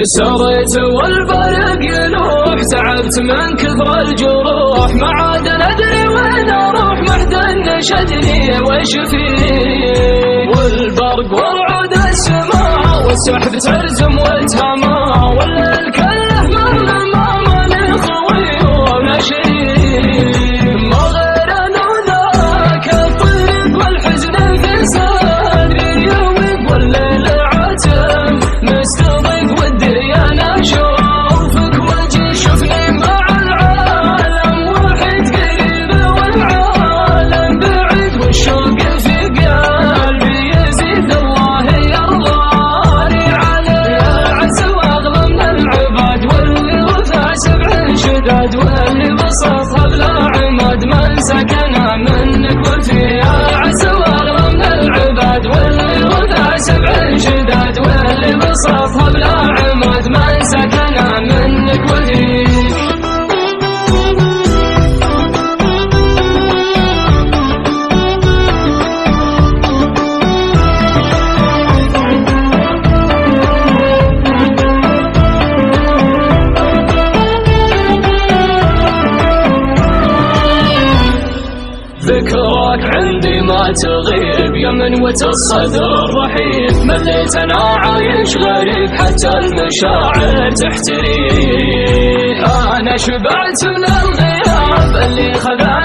سريت والبرق يلوح، تعبت من كثر الجروح، ما عاد ندري وين اروح، محد نشدني وش فيه. والبرق ورعود السماء والسحب ترزم وتهمى، والليل كله من ماني خوي ولا شريك، ما غير انا وذاك الطريق والحزن في صدري يومك، والليل عتم مستضيق ودي انا اشوفك وجهي، شوفني مع العالم واحد قريب والعالم بعيد، والشوق في قلبي يزيد الله يرضاني عليه. يا عز واغلى من العباد واللي وفى 7 شداد، واللي بسطها بلا عماد من سكن منك وفيه. يا عز واغلى من العباد واللي وفى 7 شداد، واللي بسطها بلا عماد من سكن منك وفيه. ذكراك عندي ما تغيب يا منوة الصدر رحيب، مليت انا عايش غريب حتى المشاعر تحتري. انا شبعت من الغياب اللي خذاني